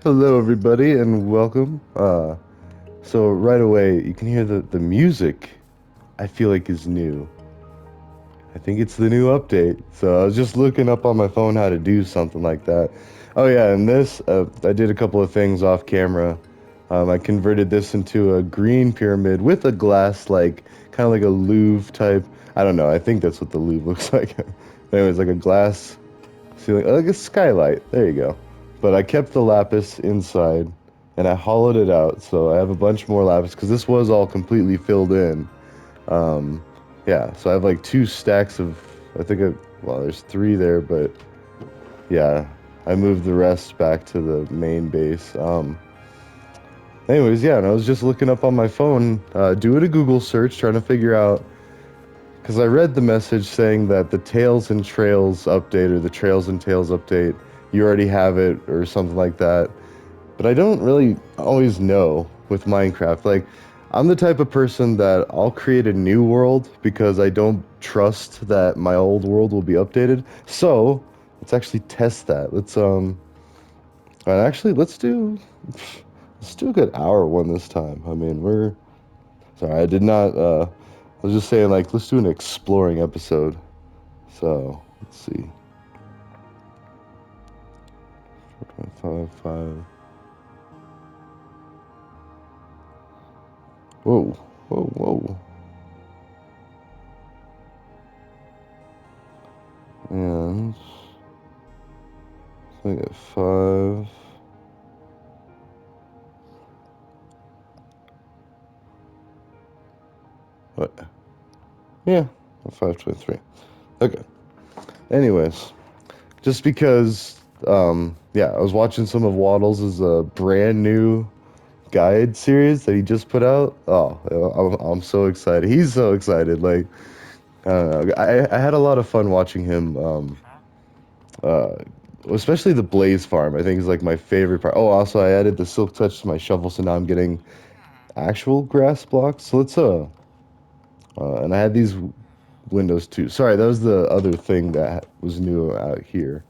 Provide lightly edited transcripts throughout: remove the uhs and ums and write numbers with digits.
Hello, everybody, and welcome. So right away, you can hear the music. I feel like is new. I think it's the new update. So I was just looking up on my phone how to do something like that. Oh yeah, and this I did a couple of things off camera. I converted this into a green pyramid with a glass, like kind of like a Louvre type. I don't know. I think that's what the Louvre looks like. Anyways, like a glass ceiling, like a skylight. There you go. But I kept the lapis inside, and I hollowed it out, so I have a bunch more lapis because this was all completely filled in. Um, yeah, so I have like two stacks of. Well, there's three there, but yeah, I moved the rest back to the main base. Anyways, yeah, and I was just looking up on my phone, doing a Google search, trying to figure out because I read the message saying that the Tails and Trails update or the Trails and Tails update, you already have it or something like that. But I don't really always know with Minecraft. Like, I'm the type of person that I'll create a new world because I don't trust that my old world will be updated. So, let's actually test that. And actually let's do a good hour one this time. I mean, we're sorry, I did not I was just saying like let's do an exploring episode. So, let's see. 4.55. Whoa, whoa, whoa. And I get 5. What? Yeah, 523. Okay. Anyways, just because, yeah, I was watching some of Waddles' brand new guide series that he just put out. Oh, I'm so excited. He's so excited. Like, I don't know. I had a lot of fun watching him. Uh, Especially the Blaze Farm. I think is like my favorite part. Oh, also I added the Silk Touch to my shovel, so now I'm getting actual grass blocks. So and I had these windows too. Sorry, that was the other thing that was new out here.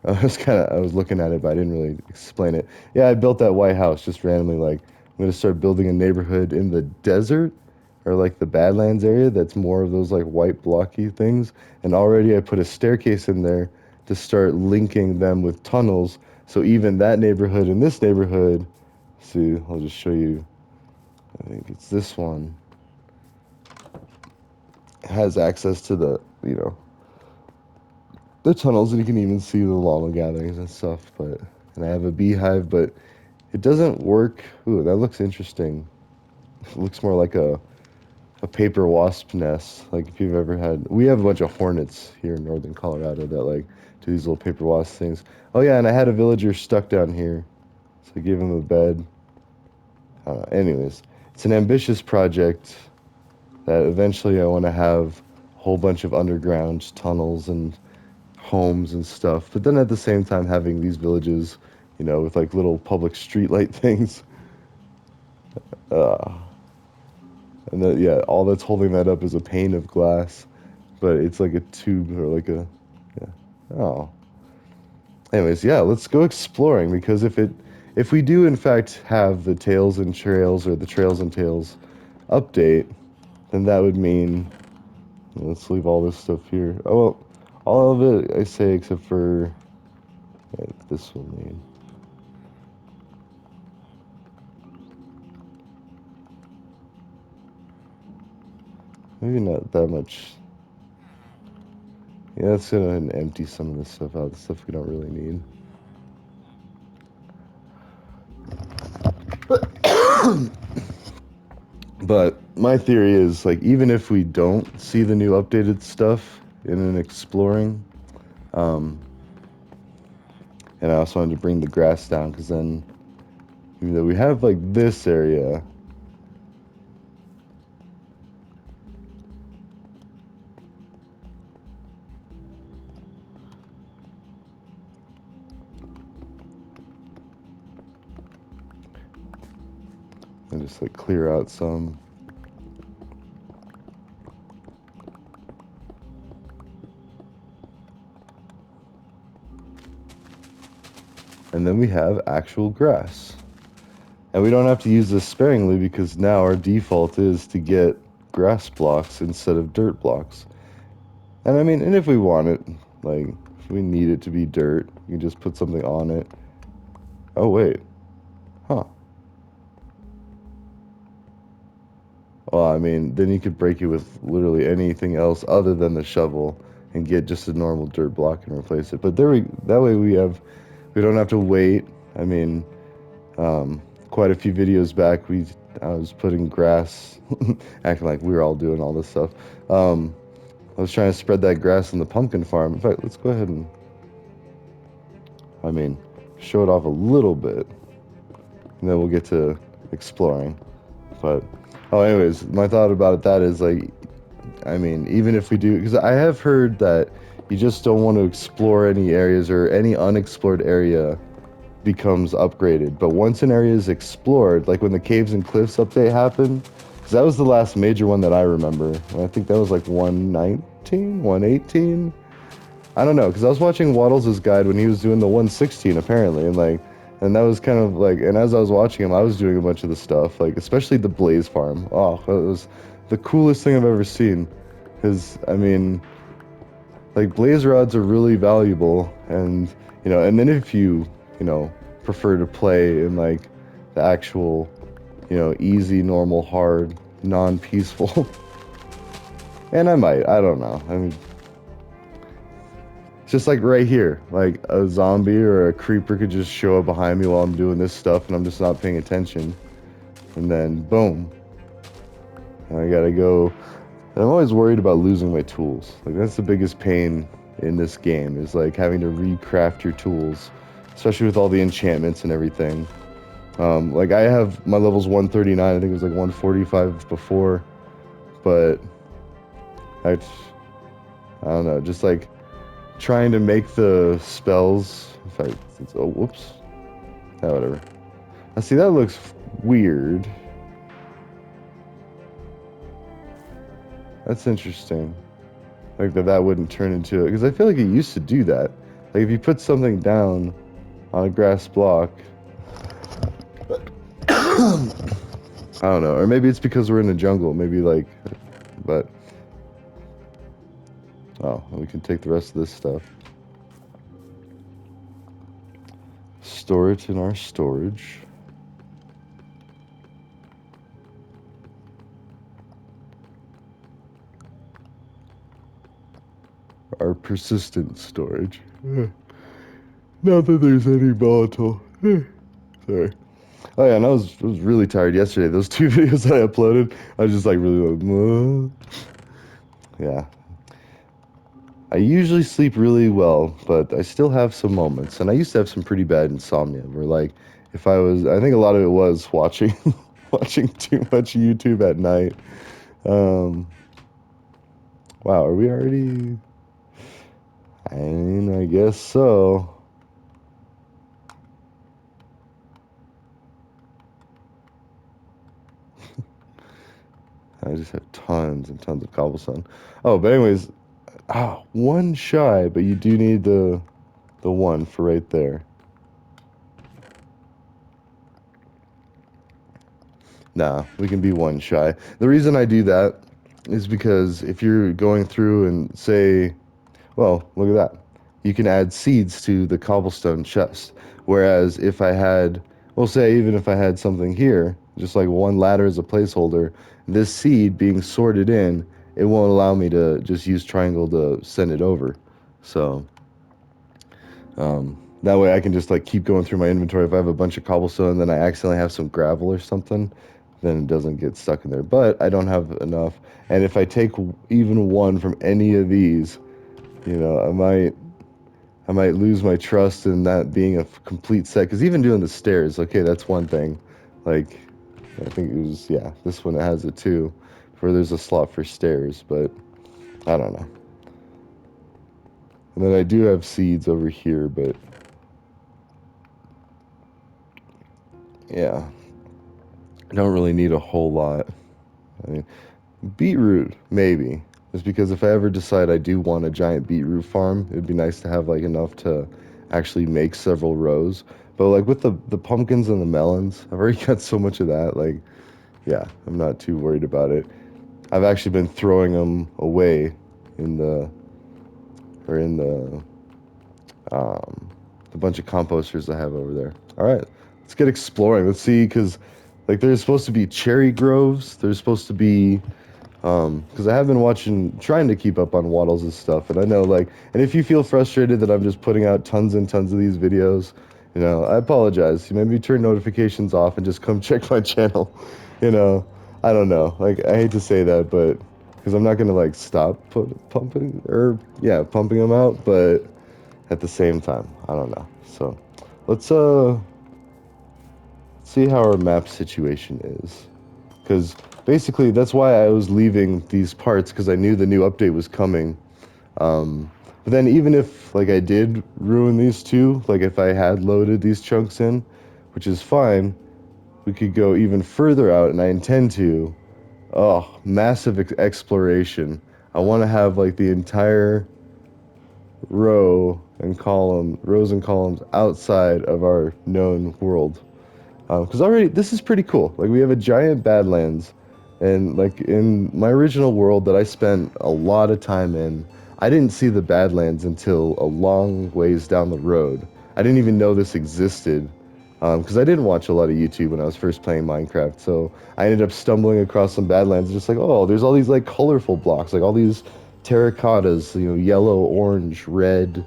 I was looking at it, but I didn't really explain it. Yeah, I built that white house just randomly. Like, I'm gonna start building a neighborhood in the desert or like the Badlands area that's more of those like white blocky things. And already I put a staircase in there to start linking them with tunnels. So even that neighborhood and this neighborhood, see, I'll just show you. I think it's this one has access to the tunnels, and you can even see the llama gatherings and stuff. But and I have a beehive, but it doesn't work. Ooh, that looks interesting. It looks more like a paper wasp nest. Like if you've ever had, we have a bunch of hornets here in northern Colorado that like do these little paper wasp things. Oh yeah, and I had a villager stuck down here, so I gave him a bed. Anyways, it's an ambitious project that eventually I want to have a whole bunch of underground tunnels and homes and stuff, but then at the same time having these villages, with like little public street light things. Uh, and that, yeah, all that's holding that up is a pane of glass, but it's like a tube or like yeah. Oh. Anyways, yeah, let's go exploring because if we do in fact have the Tails and Trails or the Trails and Tails update, then that would mean let's leave all this stuff here. Oh, well, all of it I say except for this will need. Maybe not that much. Yeah, let's go ahead and empty some of this stuff out, the stuff we don't really need. But my theory is like even if we don't see the new updated stuff in an exploring, um, and I also wanted to bring the grass down because then even though we have like this area, and just like clear out some. And then we have actual grass. And we don't have to use this sparingly because now our default is to get grass blocks instead of dirt blocks. And I mean, and if we want it, like, if we need it to be dirt, you can just put something on it. Oh, wait. Huh. Well, I mean, then you could break it with literally anything else other than the shovel and get just a normal dirt block and replace it. But that way we don't have to wait. I mean, quite a few videos back, I was putting grass, acting like we were all doing all this stuff. I was trying to spread that grass in the pumpkin farm. In fact, let's go ahead and, I mean, show it off a little bit, and then we'll get to exploring. But, oh, anyways, my thought about that is like, I mean, even if we do, because I have heard that you just don't want to explore any areas or any unexplored area becomes upgraded. But once an area is explored, like when the Caves and Cliffs update happened, because that was the last major one that I remember. And I think that was like 119, 118. I don't know, because I was watching Waddles' guide when he was doing the 116 apparently, and like, and that was kind of like, and as I was watching him, I was doing a bunch of the stuff, like especially the Blaze Farm. Oh, it was the coolest thing I've ever seen. Because I mean, like blaze rods are really valuable, and and then if you prefer to play in like the actual, easy, normal, hard, non-peaceful, and I don't know. I mean, it's just like right here, like a zombie or a creeper could just show up behind me while I'm doing this stuff, and I'm just not paying attention, and then boom, I gotta go. And I'm always worried about losing my tools. Like that's the biggest pain in this game is like having to recraft your tools, especially with all the enchantments and everything. Like I have my levels 139. I think it was like 145 before, but I, I don't know. Just like trying to make the spells. Oh, whoops. Oh, whatever. Now see, that looks weird. That's interesting. Like that wouldn't turn into it. Because I feel like it used to do that. Like if you put something down on a grass block. I don't know. Or maybe it's because we're in the jungle. Maybe like, but. Oh, we can take the rest of this stuff. Store it in our storage. Our persistent storage. Not that there's any volatile. Sorry. Oh yeah, and I was really tired yesterday. Those two videos that I uploaded, I was just like really like, yeah. I usually sleep really well, but I still have some moments, and I used to have some pretty bad insomnia. Where like, I think a lot of it was watching, watching too much YouTube at night. Um, wow, are we already? I mean, I guess so. I just have tons and tons of cobblestone. Oh, but anyways, one shy, but you do need the one for right there. Nah, we can be one shy. The reason I do that is because if you're going through and say, well, look at that. You can add seeds to the cobblestone chest. Whereas if I had, well, say even if I had something here, just like one ladder as a placeholder, this seed being sorted in, it won't allow me to just use triangle to send it over. So that way I can just like keep going through my inventory. If I have a bunch of cobblestone and then I accidentally have some gravel or something, then it doesn't get stuck in there. But I don't have enough. And if I take even one from any of these, I might lose my trust in that being a complete set. Because even doing the stairs, okay, that's one thing. Like, I think it was, yeah, this one has it too, where there's a slot for stairs, but I don't know. And then I do have seeds over here, but yeah, I don't really need a whole lot. I mean, beetroot, maybe. Just because if I ever decide I do want a giant beetroot farm, it'd be nice to have like enough to actually make several rows. But like with the pumpkins and the melons, I've already got so much of that. Like, yeah, I'm not too worried about it. I've actually been throwing them away in the um, the bunch of composters I have over there. All right, let's get exploring. Let's see, because like there's supposed to be cherry groves. There's supposed to be because I have been watching, trying to keep up on Waddles' stuff, and I know like, and if you feel frustrated that I'm just putting out tons and tons of these videos, I apologize. Maybe turn notifications off and just come check my channel. You know, I don't know. Like I hate to say that, but because I'm not gonna like stop pumping or yeah, pumping them out, but at the same time, I don't know. So let's see how our map situation is. Because basically that's why I was leaving these parts because I knew the new update was coming. But then even if like I did ruin these two, like if I had loaded these chunks in, which is fine, we could go even further out, and I intend to. Oh, massive exploration. I want to have like the entire rows and columns outside of our known world. Because already this is pretty cool. Like we have a giant Badlands, and like in my original world that I spent a lot of time in, I didn't see the Badlands until a long ways down the road. I didn't even know this existed, because I didn't watch a lot of YouTube when I was first playing Minecraft. So I ended up stumbling across some Badlands, just like, oh, there's all these like colorful blocks, like all these terracottas, yellow, orange, red.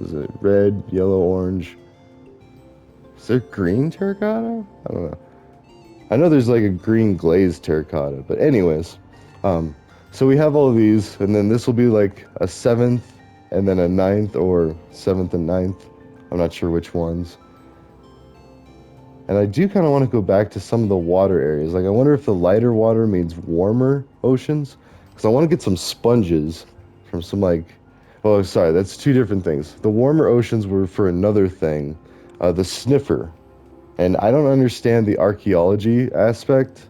Is it red, yellow, orange? Is there green terracotta? I don't know. I know there's like a green glazed terracotta, but anyways, um, so we have all of these, and then this will be like a seventh, and then a ninth, or seventh and ninth. I'm not sure which ones. And I do kind of want to go back to some of the water areas. Like I wonder if the lighter water means warmer oceans, because I want to get some sponges from some like. Oh, sorry, that's two different things. The warmer oceans were for another thing, the sniffer. And I don't understand the archaeology aspect.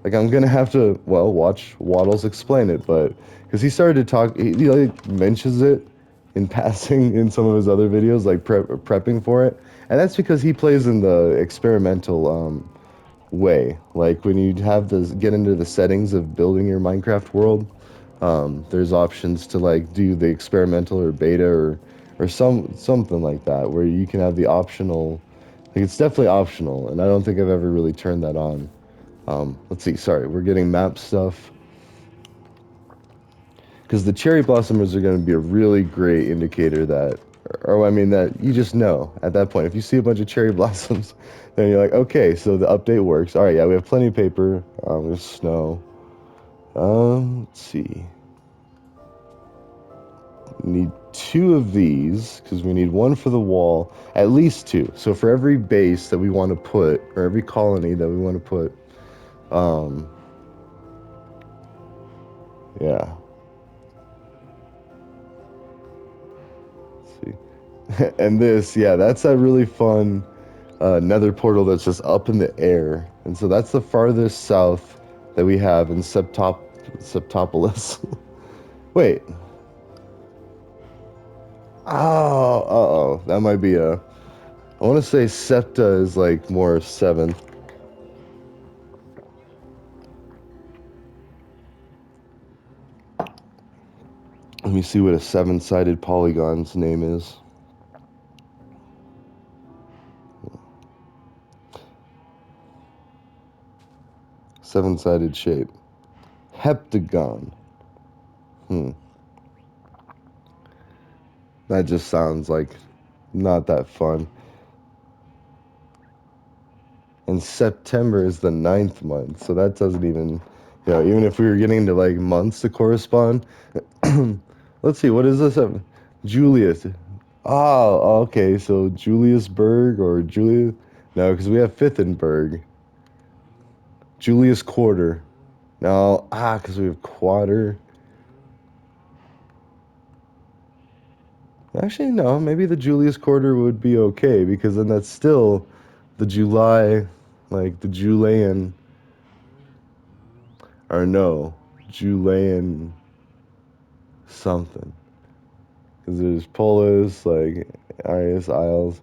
Like I'm gonna have to, well, watch Waddles explain it, but because he started to talk, he like mentions it in passing in some of his other videos, like prepping for it, and that's because he plays in the experimental way. Like when you have to get into the settings of building your Minecraft world, there's options to like do the experimental or beta or something like that, where you can have the optional. Like it's definitely optional, and I don't think I've ever really turned that on. Let's see. Sorry, we're getting map stuff because the cherry blossomers are going to be a really great indicator that, or I mean that you just know at that point. If you see a bunch of cherry blossoms, then you're like, okay, so the update works. All right, yeah, we have plenty of paper. There's snow. Let's see. We need two of these because we need one for the wall, at least two. So for every base that we want to put, or every colony that we want to put, um, yeah. Let's see. And this, yeah, that's a really fun nether portal that's just up in the air. And so that's the farthest south that we have in Septopolis. Wait. Oh, uh-oh. That might be a... I want to say Septa is like more seventh. Let me see what a seven-sided polygon's name is. Seven-sided shape. Heptagon. Hmm. That just sounds like not that fun. And September is the ninth month, so that doesn't even, even if we were getting into like months to correspond. Let's see, what is this? Julius. Oh, okay, so Juliusburg or Julia? No, because we have Fiftenberg. Julius Quarter. No, because we have Quarter. Actually, no, maybe the Julius Quarter would be okay because then that's still the July, like the Julian, or no, Julian something. Because there's Polis, like Arius Isles.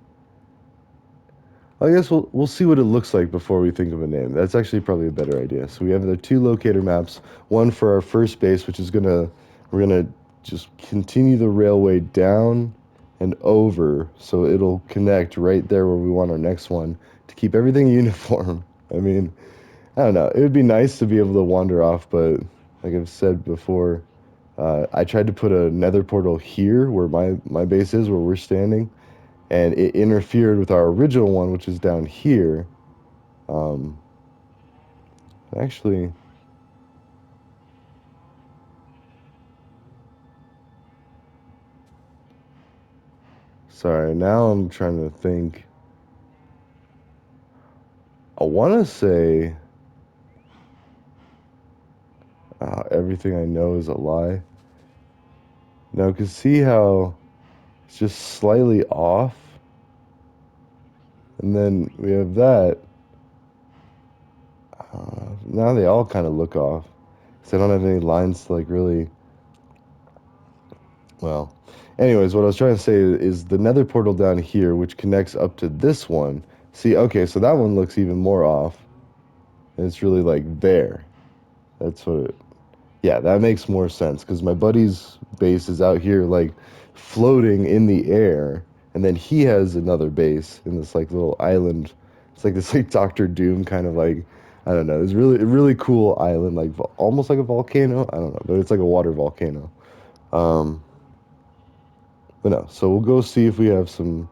I guess we'll see what it looks like before we think of a name. That's actually probably a better idea. So we have the two locator maps, one for our first base, which is we're gonna just continue the railway down and over, so it'll connect right there where we want our next one to keep everything uniform. I mean, I don't know. It would be nice to be able to wander off, but like I've said before, I tried to put a nether portal here where my base is, where we're standing, and it interfered with our original one, which is down here. Um, actually, sorry, now I'm trying to think. I want to say everything I know is a lie. Now, because see how it's just slightly off, and then we have that. Now they all kind of look off. Because I don't have any lines to like really. Well, anyways, what I was trying to say is the nether portal down here, which connects up to this one. See, okay, so that one looks even more off. And it's really like there. That's what it, yeah, that makes more sense because my buddy's base is out here like floating in the air, and then he has another base in this like little island. It's like this like Doctor Doom kind of like I don't know. It's really a really cool island, like almost like a volcano. I don't know, but it's like a water volcano. Um, but no, so we'll go see if we have some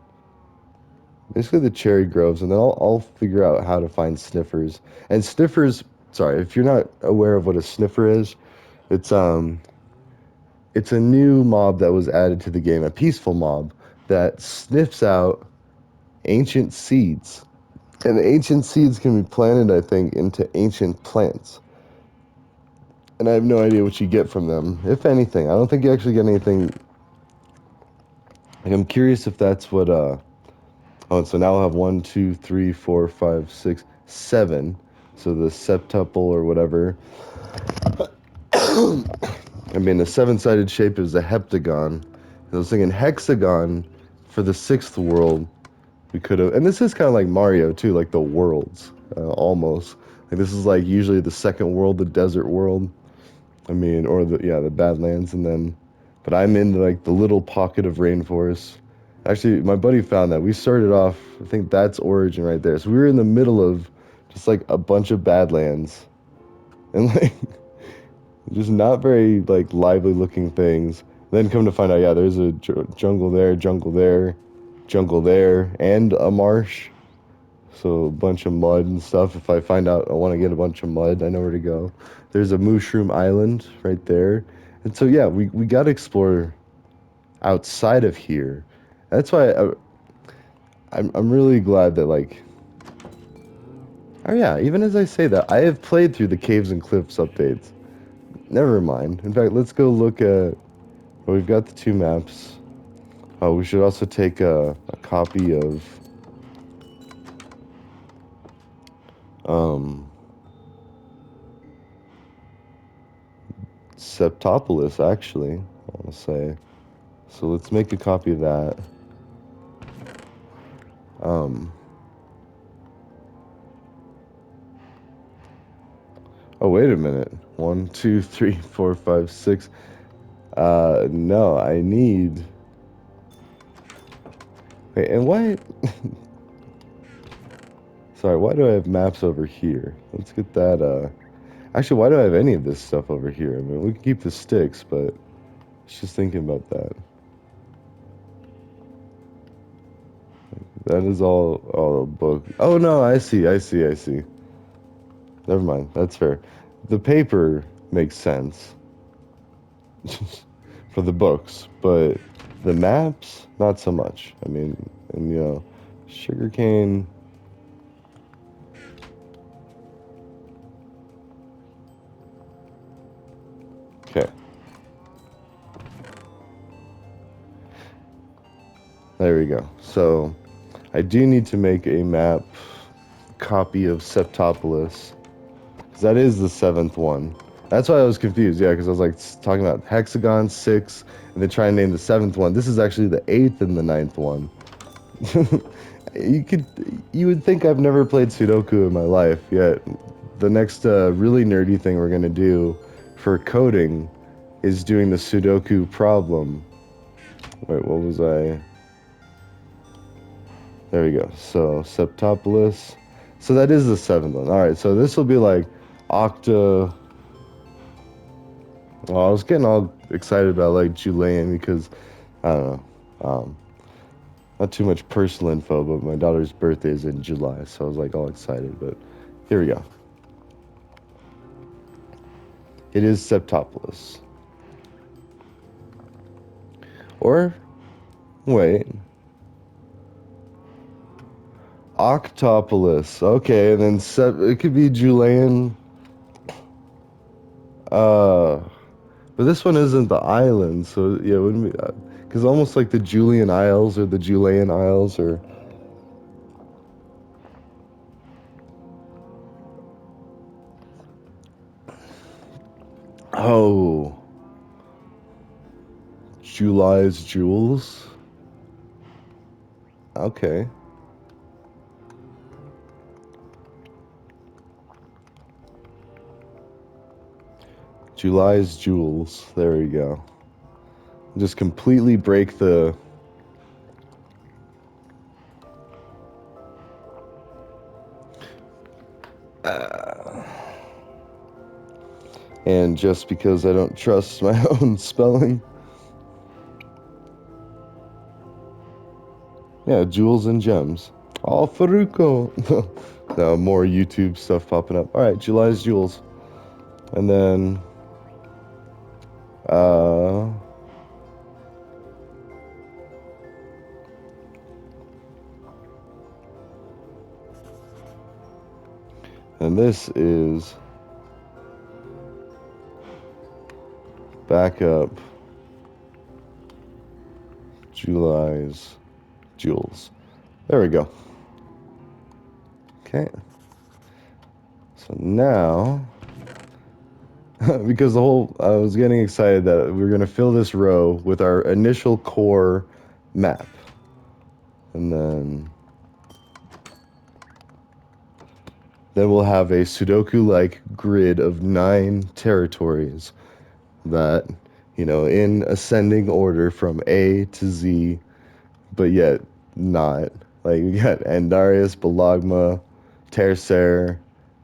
basically the cherry groves, and then I'll figure out how to find sniffers. And sniffers, sorry, if you're not aware of what a sniffer is, it's it's a new mob that was added to the game, a peaceful mob that sniffs out ancient seeds. And the ancient seeds can be planted, I think, into ancient plants. And I have no idea what you get from them, if anything. I don't think you actually get anything. Like, I'm curious if that's what oh, so now I'll have one, two, three, four, five, six, seven. So the septuple or whatever. I mean, the seven-sided shape is a heptagon. I was thinking hexagon for the sixth world. We could have, and this is kind of like Mario too, like the worlds, almost. Like this is like usually the second world, the desert world. I mean, or the Badlands, and then, but I'm in like the little pocket of rainforest. Actually, my buddy found that. We started off, I think that's origin right there. So we were in the middle of just like a bunch of Badlands, and like just not very like lively looking things. Then come to find out, yeah, there's a jungle there, jungle there, and a marsh. So a bunch of mud and stuff. If I find out I want to get a bunch of mud, I know where to go. There's a mushroom island right there. And so yeah, we got to explore outside of here. That's why I'm really glad that like oh yeah, even as I say that, I have played through the Caves and Cliffs updates. Never mind. In fact, let's go look at well, we've got the two maps. Oh, we should also take a copy of um Septopolis actually, I want to say. So let's make a copy of that. Um, oh, wait a minute. One, two, three, four, five, six. No, I need. Wait, and why? Sorry, why do I have maps over here? Let's get that. Actually, why do I have any of this stuff over here? I mean, we can keep the sticks, but just thinking about that. That is all a book. Oh no, I see. Never mind. That's fair. The paper makes sense for the books, but the maps, not so much. I mean, and sugarcane. Okay, there we go. So I do need to make a map copy of Septopolis, because that is the seventh one. That's why I was confused. Yeah, because I was like talking about hexagon six, and then trying to name the seventh one. This is actually the eighth and the ninth one. you would think I've never played Sudoku in my life, yet the next really nerdy thing we're gonna do for coding is doing the Sudoku problem. Wait, what was I? There we go. So Septopolis. So that is the seventh one. All right. So this will be like Octa. Well, I was getting all excited about like Julian because I don't know. Not too much personal info, but my daughter's birthday is in July, so I was like all excited. But here we go. It is Septopolis. Or wait, Octopolis. Okay, and then it could be Julian. Uh, but this one isn't the island, so yeah, it wouldn't be because almost like the Julian Isles or the Julian Isles or oh, July's Jewels. Okay, July's Jewels. There we go. Just completely break the. And just because I don't trust my own spelling. Yeah, jewels and gems. Oh, Faruko. No, more YouTube stuff popping up. All right, July's Jewels. And then, uh, and this is backup July's Jewels. There we go. Okay. So now, because I was getting excited that we were going to fill this row with our initial core map. And then we'll have a Sudoku-like grid of 9 territories that, in ascending order from A to Z, but yet not. Like, we got Andarius, Balagma, Tercer,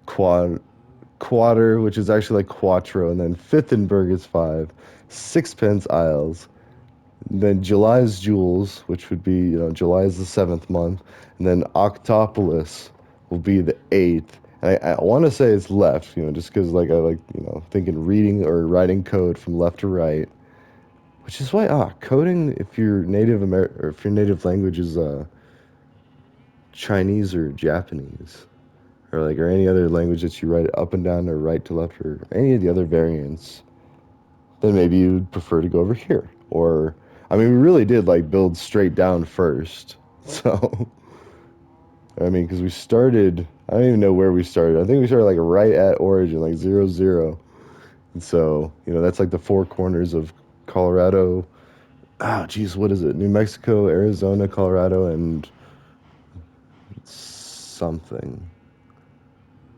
Quater, which is actually like Quattro, and then Fithenberg is 5, Sixpence Isles, then July's Jewels, which would be, July is the 7th month, and then Octopolis will be the 8th. And I want to say it's left, just because like I like, thinking reading or writing code from left to right, which is why coding if your or if your native language is Chinese or Japanese or any other language that you write up and down or right to left or any of the other variants, then maybe you'd prefer to go over here. Or, I mean, we really did like build straight down first. So, I mean, because we started, I don't even know where we started. I think we started like right at origin, like 0, 0. And so, that's like the 4 corners of Colorado. Oh, geez, what is it? New Mexico, Arizona, Colorado, and something.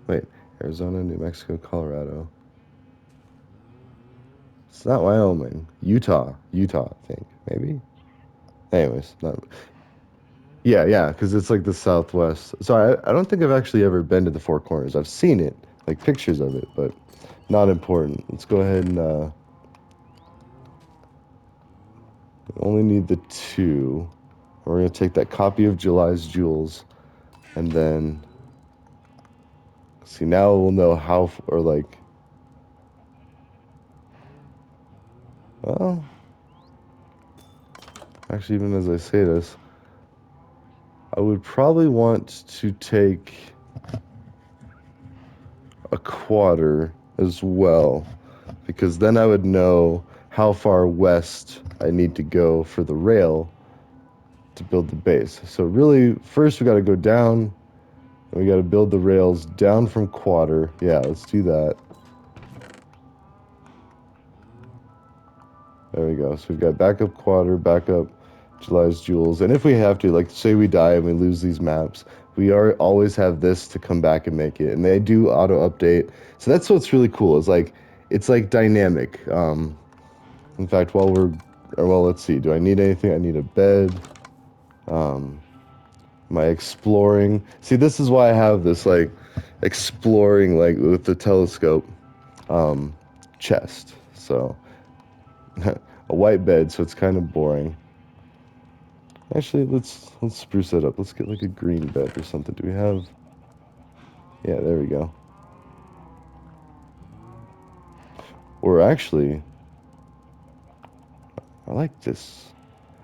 Wait, Arizona, New Mexico, Colorado. It's not Wyoming. Utah, I think, maybe. Anyways, not. Yeah, because it's like the Southwest. So I don't think I've actually ever been to the Four Corners. I've seen it, like pictures of it, but not important. Let's go ahead and only need the 2. We're gonna take that copy of July's Jewels, and then see now we'll know how or like. Well, actually, even as I say this, I would probably want to take a quarter as well, because then I would know how far west I need to go for the rail to build the base. So really, first we got to go down, and we got to build the rails down from quarter. Yeah, let's do that. There we go. So we've got backup quarter, backup utilize jewels. And if we have to, like, say we die and we lose these maps, we are always have this to come back and make it. And they do auto update. So that's what's really cool. It's like dynamic. In fact, well, let's see. Do I need anything? I need a bed. Um, my exploring. See, this is why I have this like exploring like with the telescope um, chest. So a white bed, so it's kind of boring. Actually, let's spruce that up. Let's get like a green bed or something. Do we have? Yeah, there we go. Or actually, I like this.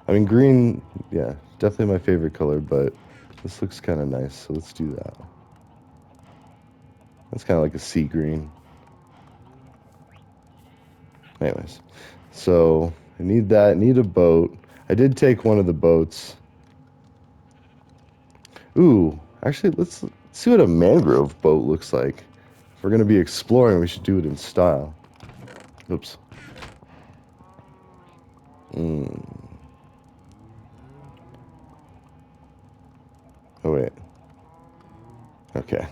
I mean, green, yeah, definitely my favorite color, but this looks kind of nice, so let's do that. That's kind of like a sea green. Anyways, so I need that. I need a boat. I did take one of the boats. Ooh, actually, let's see what a mangrove boat looks like. If we're gonna be exploring, we should do it in style. Oops. Mm. Oh wait. Okay.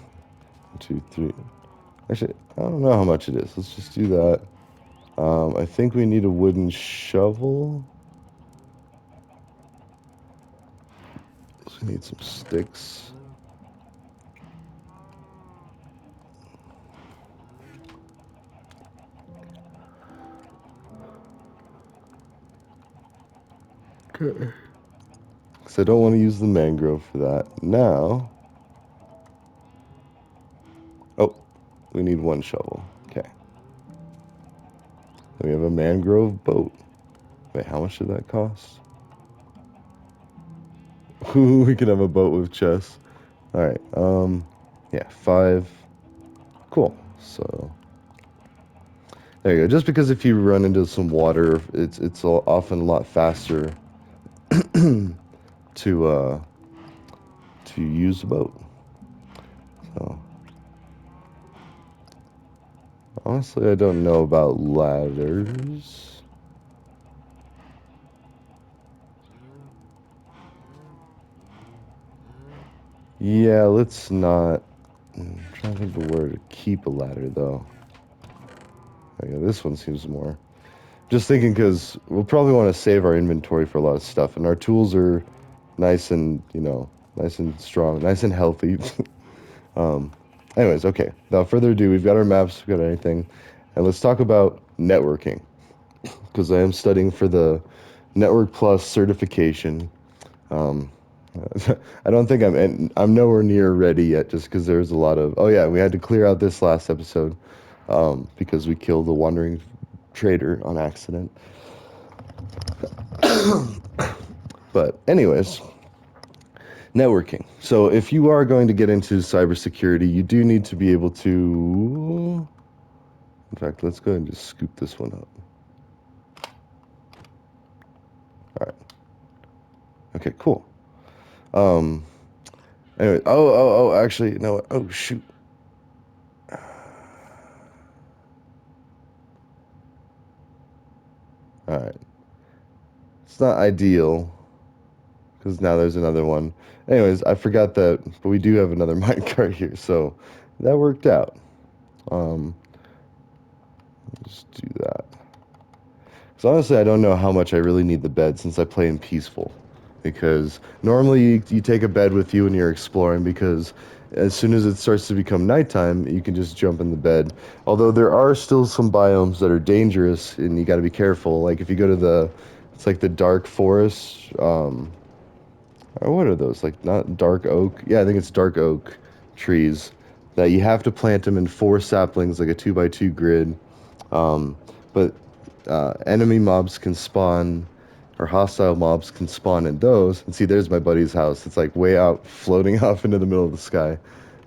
1, 2, 3. Actually, I don't know how much it is. Let's just do that. I think we need a wooden shovel. So we need some sticks. Okay. Because I don't want to use the mangrove for that. Now, oh, we need one shovel. Okay. Then we have a mangrove boat. Wait, how much did that cost? We can have a boat with chests. All right. Yeah, 5. Cool. So there you go. Just because if you run into some water, it's often a lot faster to use a boat. So honestly, I don't know about ladders. Yeah, let's not. I'm trying to think of where to keep a ladder though. Oh, yeah, this one seems more. Just thinking because we'll probably want to save our inventory for a lot of stuff, and our tools are nice and nice and strong, nice and healthy. um, anyways, okay. Without further ado, we've got our maps, we've got anything, and let's talk about networking because I am studying for the Network Plus certification. Um, I don't think I'm nowhere near ready yet, just because there's a lot of. Oh yeah, we had to clear out this last episode because we killed the wandering trader on accident. But anyways, networking. So if you are going to get into cybersecurity, you do need to be able to. In fact, let's go ahead and just scoop this one up. All right. Okay. Cool. Um. Anyway. Actually, no. Oh shoot. All right. It's not ideal because now there's another one. Anyways, I forgot that, but we do have another minecart here, so that worked out. Um. Let's do that. So honestly, I don't know how much I really need the bed since I play in peaceful. Because normally you take a bed with you when you're exploring because as soon as it starts to become nighttime, you can just jump in the bed. Although there are still some biomes that are dangerous and you got to be careful. Like if you go to it's like the dark forest. Or what are those? Like not dark oak? Yeah, I think it's dark oak trees that you have to plant them in 4 saplings, like a 2 by 2 grid. Um, but enemy mobs can spawn, or hostile mobs can spawn in those. And see, there's my buddy's house. It's like way out, floating off into the middle of the sky.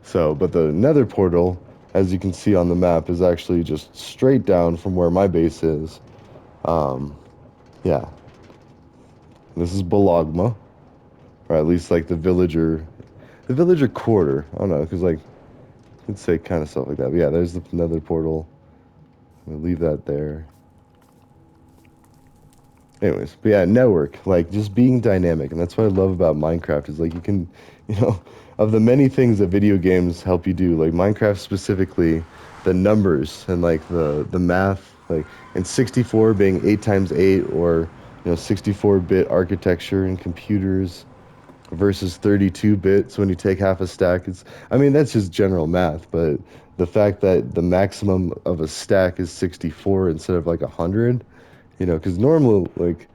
So, but the nether portal, as you can see on the map, is actually just straight down from where my base is. Um, yeah, this is Bologna, or at least like the villager quarter. I don't know, because like, you could say kind of stuff like that. But yeah, there's the nether portal. We'll leave that there. Anyways, but yeah, network, like just being dynamic, and that's what I love about Minecraft is like you can, you know, of the many things that video games help you do, like Minecraft specifically, the numbers and like the math, like and 64 being 8 times 8 or 64-bit architecture and computers versus 32 bits when you take half a stack. It's, I mean, that's just general math, but the fact that the maximum of a stack is 64 instead of like 100, because normal, like,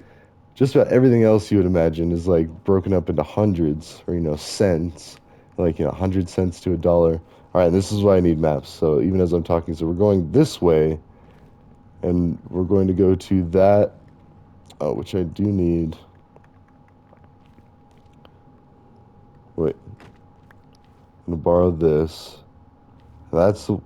just about everything else you would imagine is like broken up into hundreds or, cents, like, 100 cents to a dollar. All right, this is why I need maps. So even as I'm talking, so we're going this way and we're going to go to that, which I do need. Wait, I'm gonna borrow this. That's the.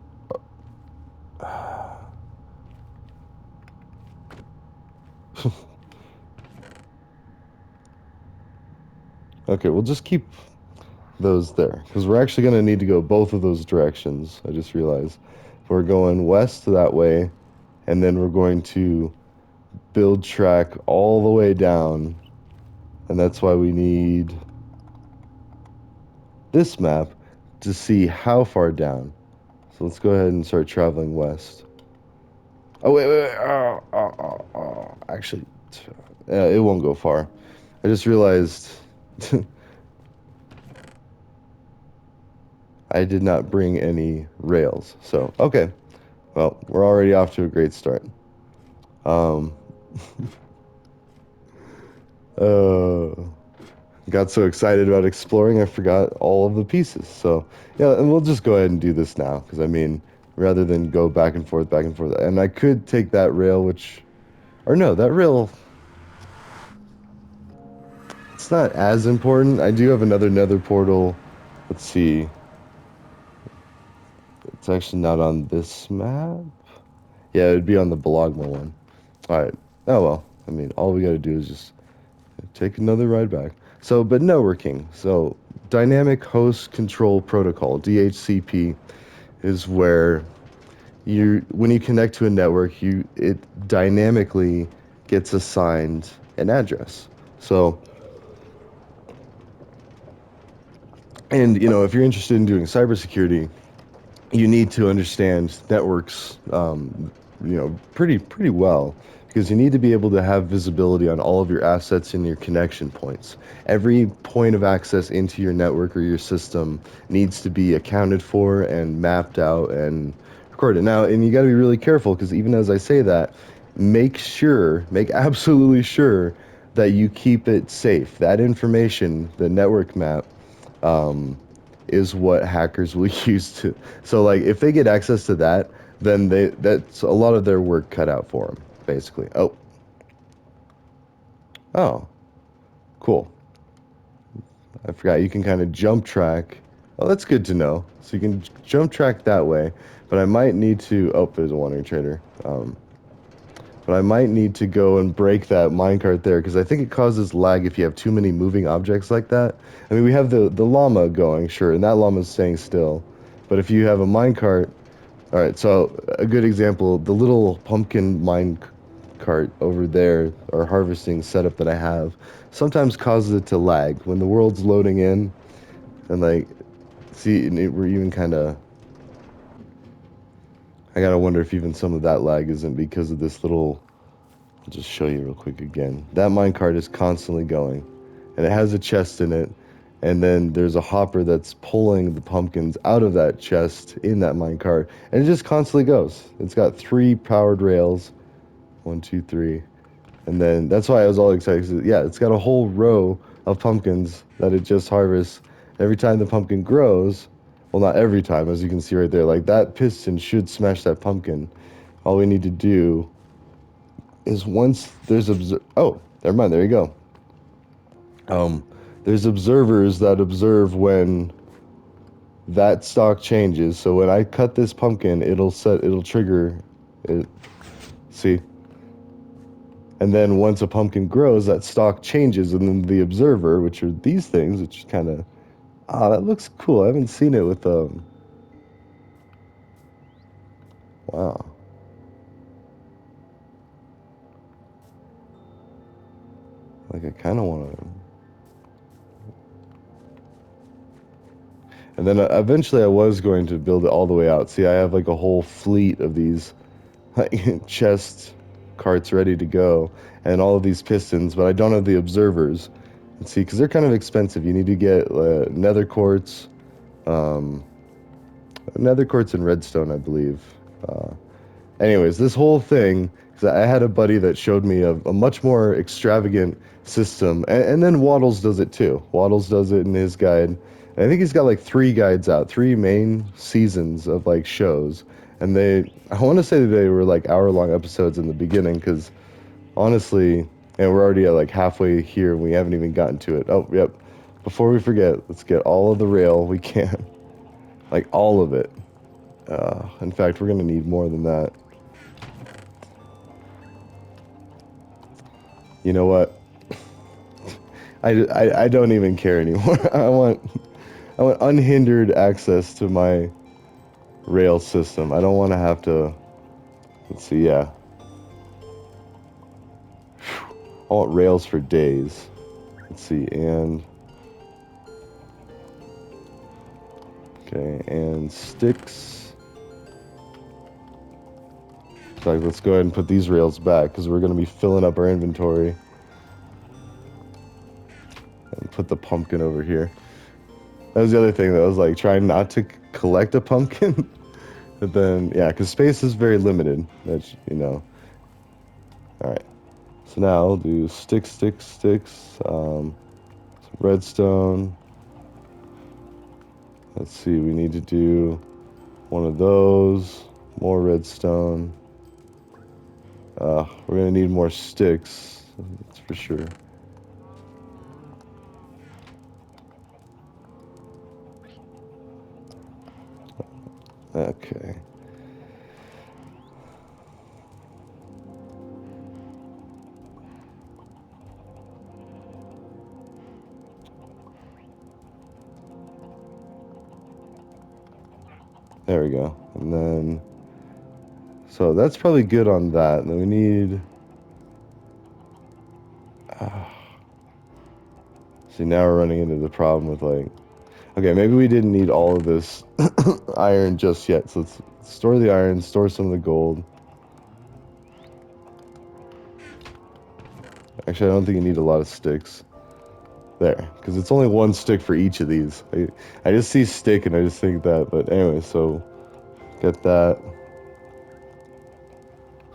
Okay, we'll just keep those there because we're actually going to need to go both of those directions. I just realized we're going west that way, and then we're going to build track all the way down, and that's why we need this map to see how far down. So let's go ahead and start traveling west. Oh, wait. Actually, it won't go far. I just realized I did not bring any rails. So, okay. Well, we're already off to a great start. Um, uh, got so excited about exploring, I forgot all of the pieces. So, yeah, and we'll just go ahead and do this now, because I mean, rather than go back and forth, and I could take that rail, or no, that rail, it's not as important. I do have another nether portal. Let's see. It's actually not on this map. Yeah, it'd be on the Bologna one. All right. Oh, well, I mean, all we got to do is just take another ride back. So, but networking. So, dynamic host control protocol, DHCP, is where when you connect to a network, it dynamically gets assigned an address. So, and if you're interested in doing cybersecurity, you need to understand networks, pretty well, because you need to be able to have visibility on all of your assets and your connection points. Every point of access into your network or your system needs to be accounted for and mapped out and recorded. Now, and you got to be really careful because even as I say that, make absolutely sure that you keep it safe. That information, the network map, um, is what hackers will use to. So like if they get access to that, then that's a lot of their work cut out for them, basically. Oh, cool. I forgot you can kind of jump track. Oh, that's good to know. So you can jump track that way, but I might need to. Oh, there's a wandering trader. But I might need to go and break that minecart there because I think it causes lag if you have too many moving objects like that. I mean, we have the llama going, sure, and that llama's staying still. But if you have a minecart, all right, so a good example, the little pumpkin mine cart over there, or harvesting setup that I have, sometimes causes it to lag when the world's loading in, and like, see, we're even kind of, I gotta wonder if even some of that lag isn't because of this little. I'll just show you real quick again. That minecart is constantly going, and it has a chest in it, and then there's a hopper that's pulling the pumpkins out of that chest in that minecart, and it just constantly goes. It's got 3 powered rails, 1, 2, 3, and then that's why I was all excited. 'Cause, yeah, it's got a whole row of pumpkins that it just harvests. Every time the pumpkin grows, well, not every time, as you can see right there, like that piston should smash that pumpkin. All we need to do is once there's oh, never mind, there you go. Um, there's observers that observe when that stock changes. So when I cut this pumpkin, it'll trigger it. See? And then once a pumpkin grows, that stock changes, and then the observer, which are these things, which kind of that looks cool. I haven't seen it with wow. Like I kind of want to. And then eventually I was going to build it all the way out. See, I have like a whole fleet of these like chest carts ready to go and all of these pistons, but I don't have the observers. And see, because they're kind of expensive. You need to get nether quartz, um, nether quartz and redstone, I believe. Uh, Anyways, this whole thing, because I had a buddy that showed me a much more extravagant system, and then Waddles does it too. Waddles does it in his guide. And I think he's got like 3 guides out, 3 main seasons of like shows, and I want to say that they were like hour-long episodes in the beginning, because honestly, and we're already at like halfway here, and we haven't even gotten to it. Oh, yep. Before we forget, let's get all of the rail we can, like all of it. In fact, we're gonna need more than that. You know what? I don't even care anymore. I want unhindered access to my rail system. I don't want to have to. Let's see. Yeah, I want rails for days. Let's see. And okay, and sticks. So like, let's go ahead and put these rails back because we're gonna be filling up our inventory. And put the pumpkin over here. That was the other thing that I was like trying not to collect a pumpkin. But then, yeah, because space is very limited. That's, you know. All right. So now I'll do sticks, sticks, sticks. Some redstone. Let's see, we need to do one of those. More redstone. We're gonna need more sticks. That's for sure. Okay. There we go. And then, so that's probably good on that. And then we need. Uh, See, now we're running into the problem with like. Okay, maybe we didn't need all of this iron just yet. So let's store the iron, store some of the gold. Actually, I don't think you need a lot of sticks. There, because it's only 1 stick for each of these. I just see stick and I just think that. But anyway, so get that.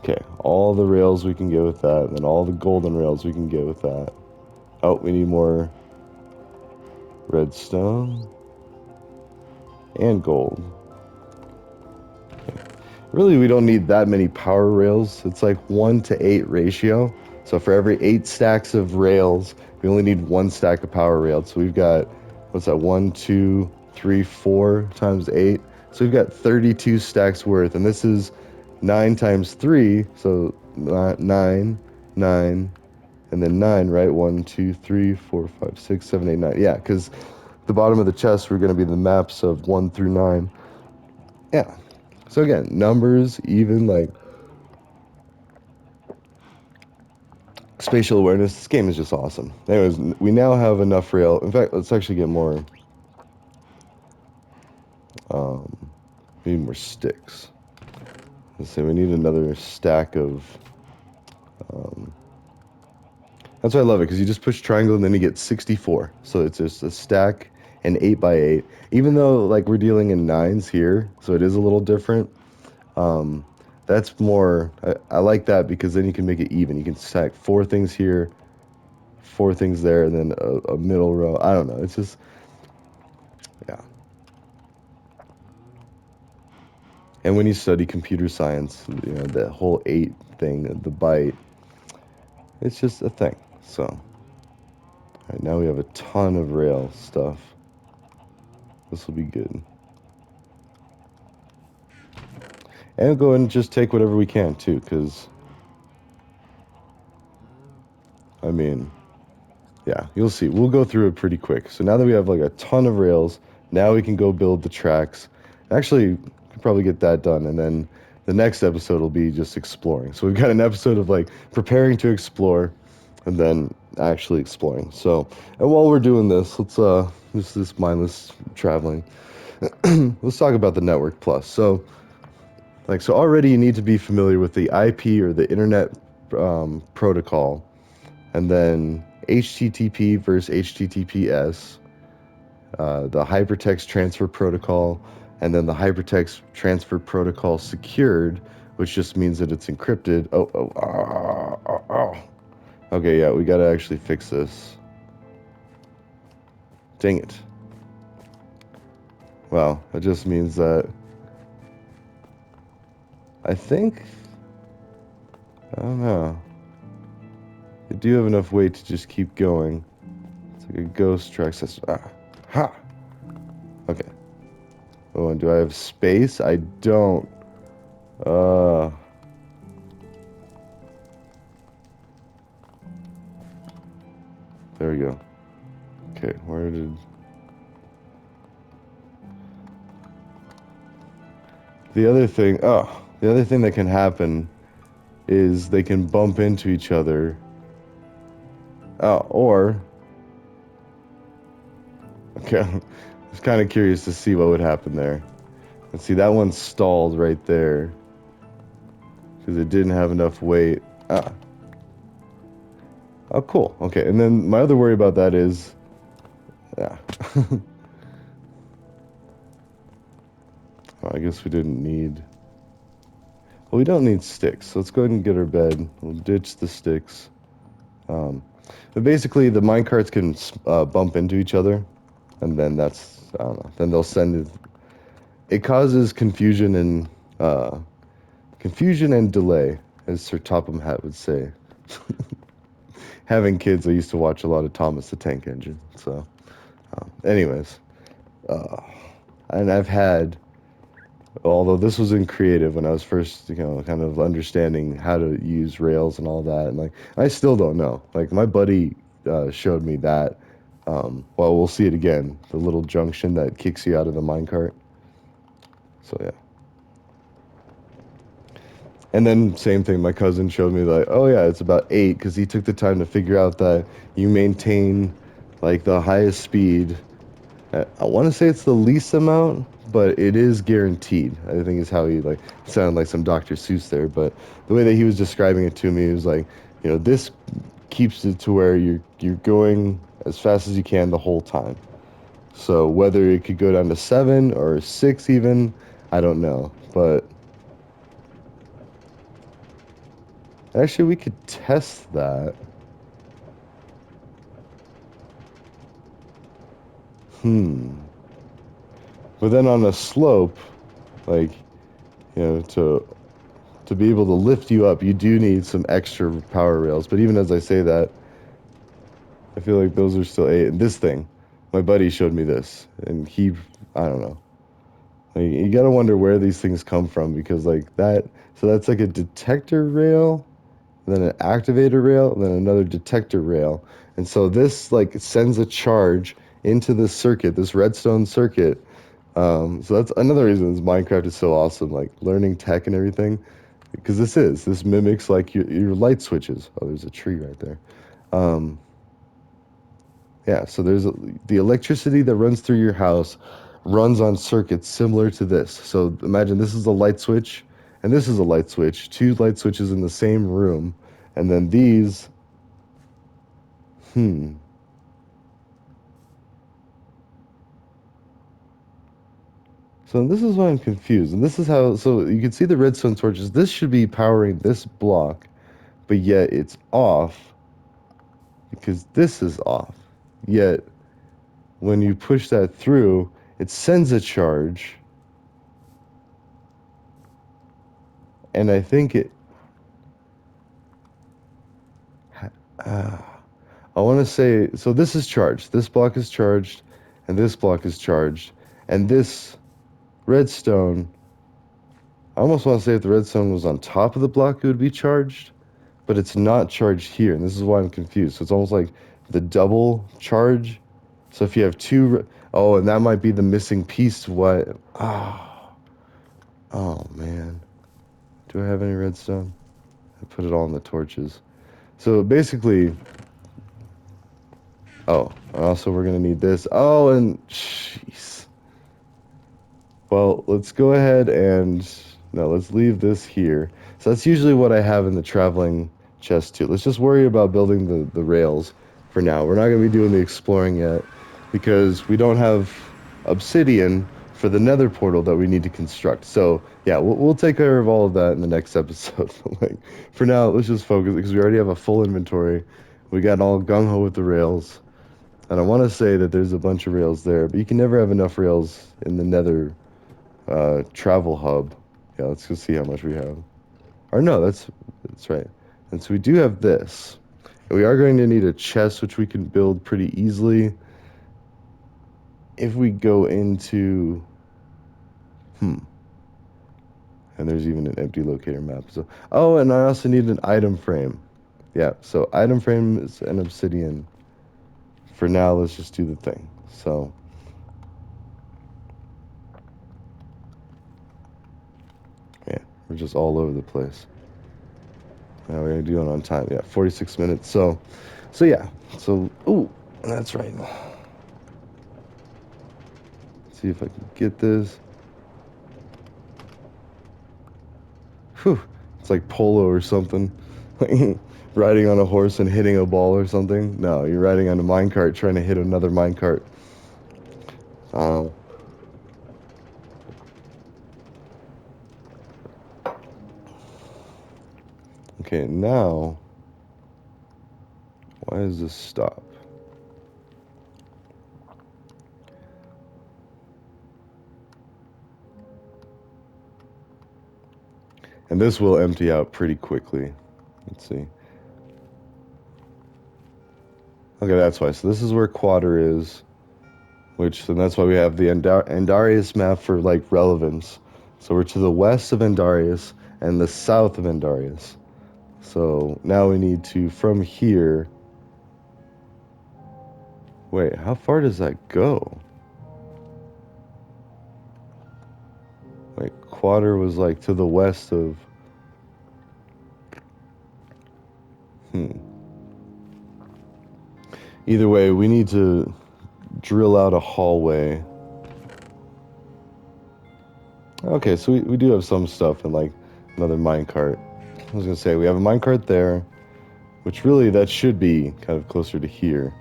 Okay, all the rails we can get with that, and then all the golden rails we can get with that. Oh, we need more redstone and gold. Really, we don't need that many power rails. It's like 1 to 8 ratio. So for every 8 stacks of rails, we only need 1 stack of power rails. So we've got, what's that, 1, 2, 3, 4 times 8. So we've got 32 stacks worth. And this is 9 times 3. So 9, 9, and then 9, right? 1, 2, 3, 4, 5, 6, 7, 8, 9. Yeah, because the bottom of the chest were going to be the maps of 1 through 9. Yeah. So again, numbers, even like spatial awareness. This game is just awesome. Anyways, we now have enough rail. In fact, let's actually get more. We need more sticks. Let's say we need another stack of. Um, that's why I love it because you just push triangle and then you get 64. So it's just a stack and 8 by 8. Even though like we're dealing in nines here, so it is a little different. Um, that's more. I like that because then you can make it even. You can stack 4 things here, 4 things there, and then a middle row. I don't know. It's just, yeah. And when you study computer science, you know, the whole 8 thing, the byte, it's just a thing. So, all right, now we have a ton of rail stuff. This will be good. And go and just take whatever we can too, because, I mean, yeah, you'll see. We'll go through it pretty quick. So now that we have like a ton of rails, now we can go build the tracks. Actually, we could probably get that done, and then the next episode will be just exploring. So we've got an episode of like preparing to explore, and then actually exploring. So, and while we're doing this, let's this mindless traveling. Let's talk about the Network Plus. So, so already you need to be familiar with the IP or the Internet protocol, and then HTTP versus HTTPS, the Hypertext Transfer Protocol, and then the Hypertext Transfer Protocol secured, which just means that it's encrypted. Oh. Okay, yeah, we gotta actually fix this. Dang it. Well, that just means that I think, I don't know. I do have enough weight to just keep going. It's like a ghost track system. Ha! Okay. Oh, and do I have space? I don't. Uh, there we go. Okay, where did... the other thing that can happen is they can bump into each other. Or, okay, I was kind of curious to see what would happen there. And see, that one stalled right there because it didn't have enough weight. Oh, cool. Okay, and then my other worry about that is, yeah. I guess we didn't need... Well, we don't need sticks, so let's go ahead and get our bed. We'll ditch the sticks. But basically, the minecarts can bump into each other, and then that's, I don't know, then they'll send it. It causes confusion and delay, as Sir Topham Hatt would say. Having kids, I used to watch a lot of Thomas the Tank Engine. So, anyways, and I've had, although this was in creative when I was first, kind of understanding how to use Rails and all that, and like I still don't know. Like my buddy showed me that. Well, we'll see it again. The little junction that kicks you out of the minecart. So yeah. And then same thing. My cousin showed me like, oh yeah, it's about 8 because he took the time to figure out that you maintain like the highest speed. I want to say it's the least amount, but it is guaranteed. I think is how he like sounded like some Dr. Seuss there. But the way that he was describing it to me, it was like, this keeps it to where you're going as fast as you can the whole time. So whether it could go down to 7 or 6 even, I don't know. But actually, we could test that. But then on a slope, like, to be able to lift you up, you do need some extra power rails. But even as I say that, I feel like those are still 8. And this thing, my buddy showed me this, and I don't know. Like, you gotta wonder where these things come from because like that. So that's like a detector rail, then an activator rail, and then another detector rail. And so this like sends a charge into this circuit, this redstone circuit. So that's another reason this Minecraft is so awesome, like learning tech and everything, because this mimics like your light switches. Oh, there's a tree right there. Yeah, so the electricity that runs through your house runs on circuits similar to this. So imagine this is a light switch, and this is a light switch, two light switches in the same room, and then these, hmm. So this is why I'm confused, and this is how, so you can see the redstone torches. This should be powering this block, but yet it's off because this is off. Yet when you push that through, it sends a charge, and I think uh, I want to say, so this is charged. This block is charged, and this block is charged, and this redstone. I almost want to say if the redstone was on top of the block, it would be charged, but it's not charged here, and this is why I'm confused. So it's almost like the double charge. So if you have oh, and that might be the missing piece. What? Oh man. Do I have any redstone? I put it all in the torches. So basically, Oh, and also we're gonna need this. Oh, and jeez. Well, let's go ahead and no, let's leave this here. So that's usually what I have in the traveling chest too. Let's just worry about building the rails for now. We're not gonna be doing the exploring yet because we don't have obsidian for the nether portal that we need to construct. So yeah, we'll take care of all of that in the next episode. Like for now, let's just focus because we already have a full inventory. We got all gung ho with the rails. And I want to say that there's a bunch of rails there, but you can never have enough rails in the nether travel hub. Yeah, let's go see how much we have. Or no, that's right. And so we do have this. And we are going to need a chest, which we can build pretty easily if we go into and there's even an empty locator map. So oh, and I also need an item frame. Yeah, so item frame is an obsidian. For now, let's just do the thing. So yeah, we're just all over the place. Yeah, we're gonna do it on time. Yeah, 46 minutes. So yeah. So ooh, that's right. Let's see if I can get this. Whew. It's like polo or something. Like riding on a horse and hitting a ball or something. No, you're riding on a minecart trying to hit another minecart. Um, okay, now why does this stop? And this will empty out pretty quickly. Let's see. Okay, that's why. So this is where Quater is, which, and that's why we have the Andarius map for like relevance. So we're to the west of Andarius and the south of Andarius. So now we need to, from here, wait, how far does that go? Wait, Quater was like to the west of, hmm. Either way, we need to drill out a hallway. Okay, so we do have some stuff in like another minecart. I was gonna say, we have a minecart there, which really that should be kind of closer to here.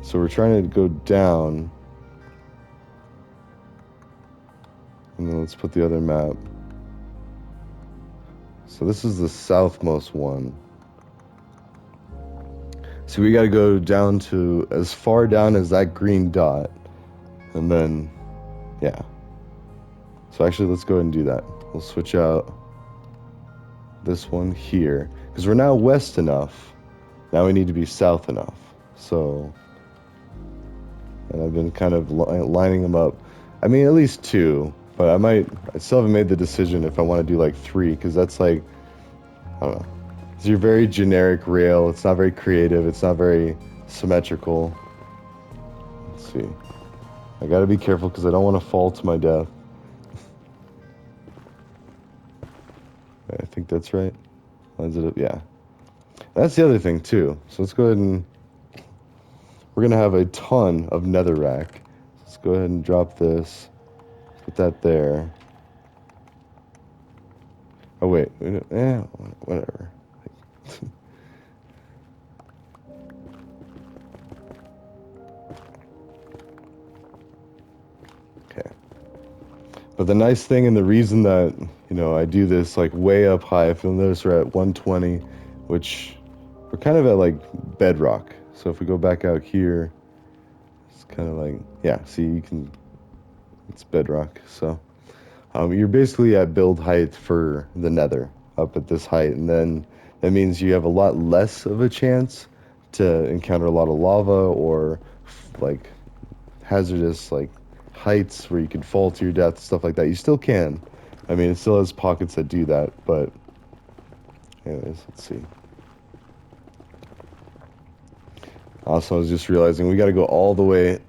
So we're trying to go down. And then let's put the other map. So this is the southmost one. So we gotta go down to as far down as that green dot. And then, yeah. So actually, let's go ahead and do that. We'll switch out this one here. Because we're now west enough. Now we need to be south enough. So, and I've been kind of lining them up. I mean, at least two. But I still haven't made the decision if I want to do like three. Because that's like, I don't know. It's your very generic rail. It's not very creative. It's not very symmetrical. Let's see. I gotta be careful because I don't want to fall to my death. I think that's right. Lines it up. Yeah. That's the other thing too. So let's go ahead and we're gonna have a ton of netherrack. Let's go ahead and drop this. Put that there. Oh wait. Whatever. Okay. But the nice thing and the reason that, I do this like way up high, if you'll notice we're at 120, which we're kind of at like bedrock. So if we go back out here, it's kind of like, yeah, see, it's bedrock. So you're basically at build height for the nether up at this height. And then that means you have a lot less of a chance to encounter a lot of lava or like hazardous like heights where you could fall to your death, stuff like that. You still can. I mean, it still has pockets that do that, but anyways, let's see. Also, I was just realizing we got to go all the way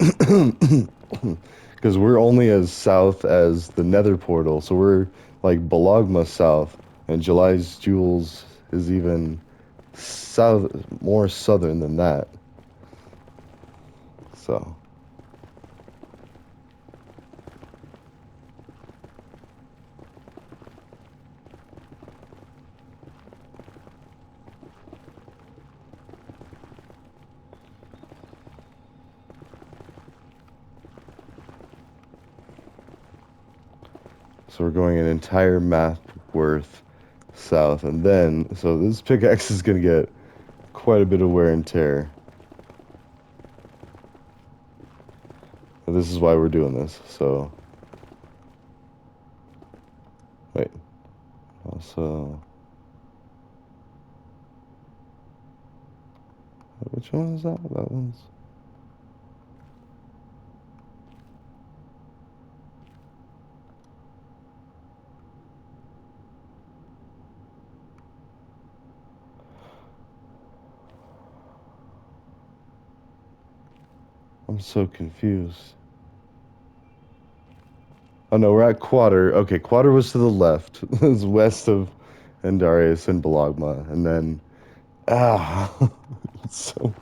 because we're only as south as the nether portal, so we're like Bologna south, and July's Jewels is even south, more southern than that. So, so we're going an entire map worth south, and then so this pickaxe is gonna get quite a bit of wear and tear. And this is why we're doing this. So, wait. Also, which one is that? That one's. I'm so confused. Oh no, we're at Quater. Okay, Quater was to the left. It was west of Andarius and Balagma. And then, ah, so,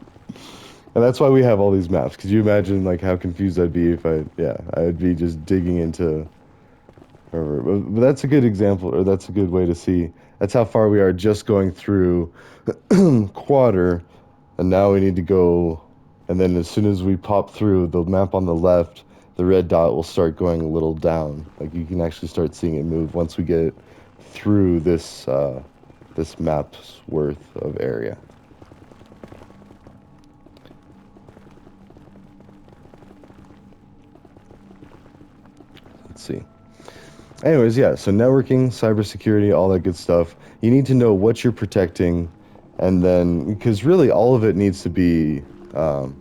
and that's why we have all these maps. Could you imagine like how confused I'd be if I'd be just digging into wherever. But that's a good example, or that's a good way to see. That's how far we are just going through Quater, and now we need to go. And then as soon as we pop through the map on the left, the red dot will start going a little down. Like you can actually start seeing it move once we get through this map's worth of area. Let's see. Anyways, yeah, so networking, cybersecurity, all that good stuff. You need to know what you're protecting, and then, because really all of it needs to be um,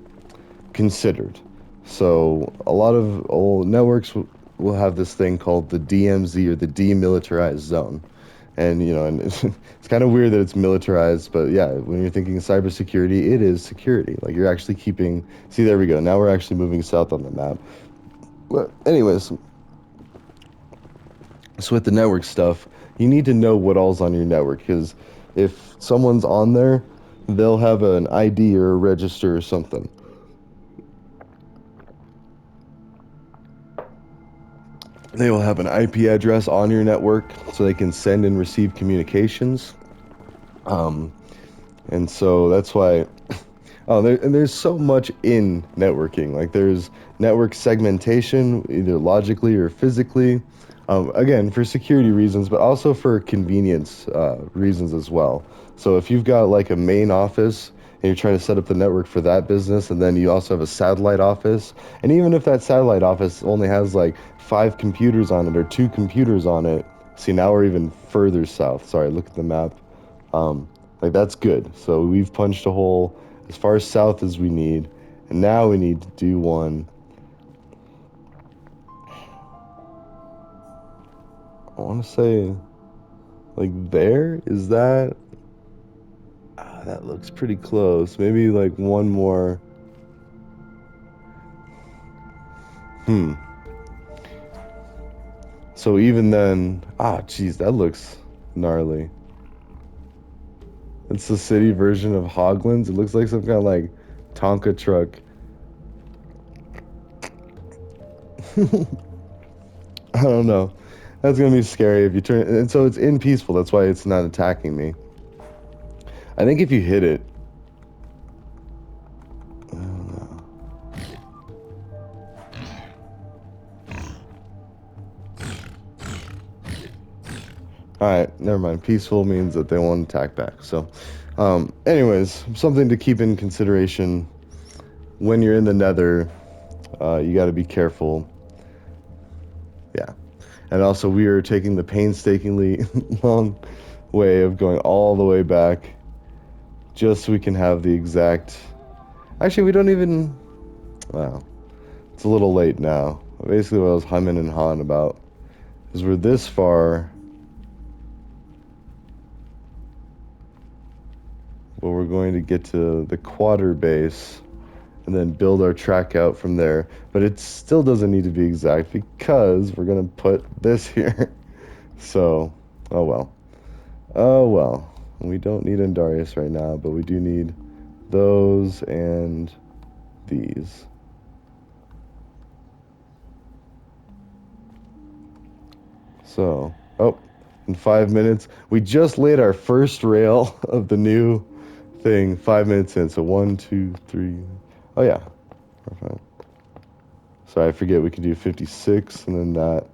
considered. So a lot of old networks will have this thing called the DMZ, or the demilitarized zone. And, you know, and it's kind of weird that it's militarized, but yeah, when you're thinking cybersecurity, it is security. Like you're actually keeping, see, there we go. Now we're actually moving south on the map. But anyways, so with the network stuff, you need to know what all's on your network, because if someone's on there, they'll have an ID or a register or something. They will have an IP address on your network so they can send and receive communications. Um, and so that's why. Oh, and there's so much in networking. Like there's network segmentation, either logically or physically. Again, for security reasons, but also for convenience reasons as well. So if you've got like a main office and you're trying to set up the network for that business, and then you also have a satellite office, and even if that satellite office only has like 5 computers on it or 2 computers on it, see, now we're even further south. Sorry, look at the map. Um, like that's good. So we've punched a hole as far south as we need, and now we need to do one. I want to say, like there is that. That looks pretty close. Maybe like one more. Hmm. So even then, geez, that looks gnarly. It's the city version of Hoglands. It looks like some kind of like Tonka truck. I don't know. That's gonna be scary if you turn. And so it's in peaceful. That's why it's not attacking me. I think if you hit it, I don't know. All right, never mind. Peaceful means that they won't attack back. So, anyways, something to keep in consideration when you're in the Nether. You got to be careful. Yeah, and also we are taking the painstakingly long way of going all the way back, just so we can have the exact. Actually, we don't even. Wow, it's a little late now. Basically, what I was humming and hawing about is we're this far. Well, we're going to get to the Quater base and then build our track out from there. But it still doesn't need to be exact because we're going to put this here. So, oh well. Oh well. We don't need Andarius right now, but we do need those and these. So, oh, in 5 minutes, we just laid our first rail of the new thing 5 minutes in. So 1, 2, 3. Oh yeah. Perfect. Sorry, I forget we can do 56 and then that,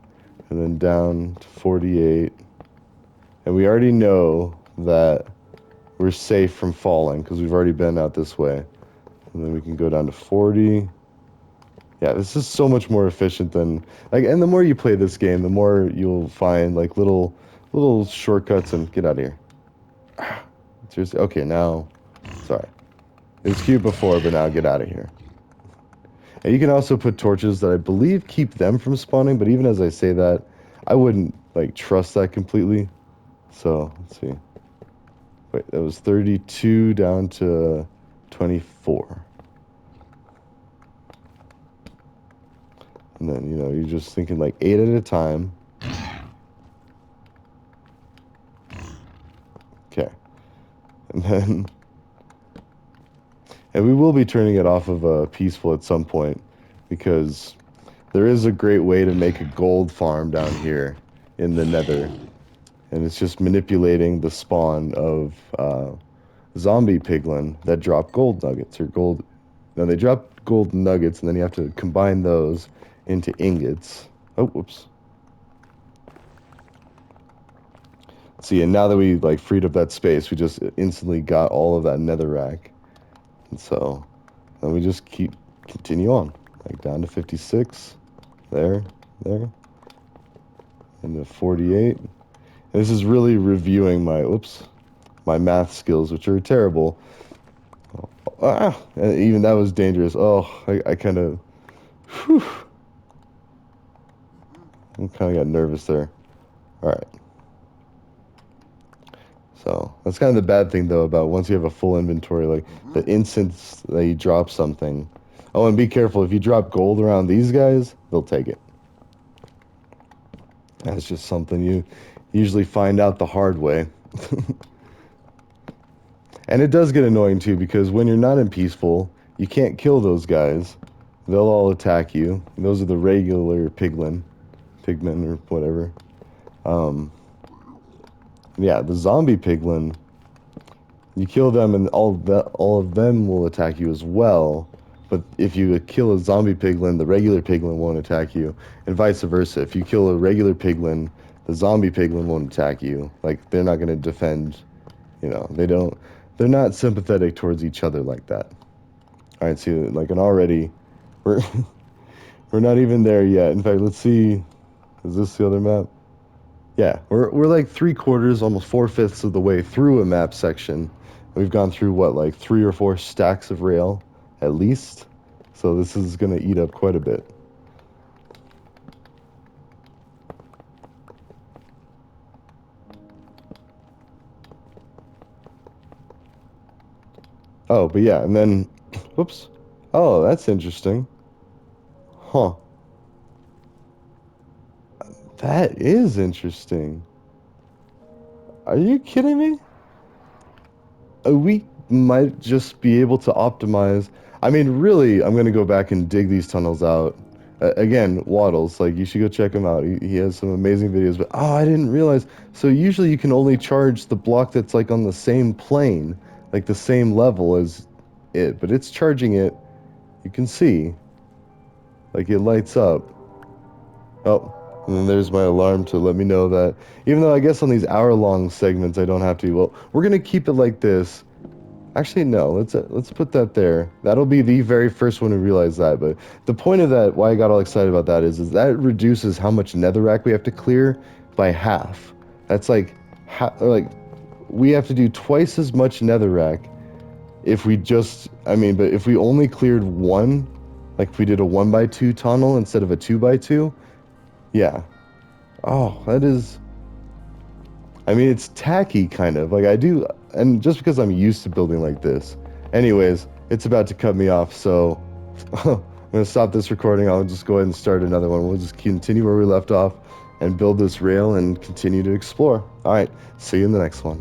and then down to 48. And we already know that we're safe from falling because we've already been out this way. And then we can go down to 40. Yeah, this is so much more efficient than like, and the more you play this game, the more you'll find like little shortcuts and get out of here. Seriously, okay, now, sorry. It was cute before, but now get out of here. And you can also put torches that I believe keep them from spawning, but even as I say that, I wouldn't like trust that completely. So, let's see. Wait, that was 32 down to 24. And then, you're just thinking like 8 at a time. Okay. And then, and we will be turning it off of peaceful at some point because there is a great way to make a gold farm down here in the nether. And it's just manipulating the spawn of zombie piglin that drop gold nuggets or gold. Now they drop gold nuggets, and then you have to combine those into ingots. Oh, whoops. See, and now that we like freed up that space, we just instantly got all of that netherrack, and so then we just continue on, like down to 56, there, and to 48. And this is really reviewing my math skills, which are terrible. And even that was dangerous. Oh, I kind of, I kind of got nervous there. All right. So that's kind of the bad thing, though, about once you have a full inventory, like the instant that you drop something. Oh, and be careful. If you drop gold around these guys, they'll take it. That's just something you usually find out the hard way. And it does get annoying, too, because when you're not in peaceful, you can't kill those guys. They'll all attack you. Those are the regular pigmen or whatever. Yeah, the zombie piglin, you kill them and all of them will attack you as well. But if you kill a zombie piglin, the regular piglin won't attack you, and vice versa. If you kill a regular piglin, the zombie piglin won't attack you. Like, they're not going to defend, they're not sympathetic towards each other like that. All right, see, like, and already we're we're not even there yet. In fact, let's see, is this the other map? Yeah, we're like 3/4, almost 4/5 of the way through a map section. We've gone through what, like 3 or 4 stacks of rail, at least. So this is gonna eat up quite a bit. Oh, but yeah, and then, whoops. Oh, that's interesting. Huh. That is interesting. Are you kidding me? We might just be able to optimize. I mean, really, I'm gonna go back and dig these tunnels out. Again, Waddles, like you should go check him out. He has some amazing videos. But oh, I didn't realize. So usually you can only charge the block that's like on the same plane, like the same level as it. But it's charging it. You can see, like it lights up. Oh, and then there's my alarm to let me know that. Even though I guess on these hour-long segments I don't have to. Well, we're gonna keep it like this. Actually, no. Let's put that there. That'll be the very first one to realize that. But the point of that, why I got all excited about that, is that reduces how much netherrack we have to clear by half. That's like we have to do twice as much netherrack if we just. I mean, but if we only cleared one, like if we did a 1x2 tunnel instead of a 2x2, yeah. Oh, that is. I mean, it's tacky, kind of. Like, I do, and just because I'm used to building like this. Anyways, it's about to cut me off, so I'm going to stop this recording. I'll just go ahead and start another one. We'll just continue where we left off and build this rail and continue to explore. All right, see you in the next one.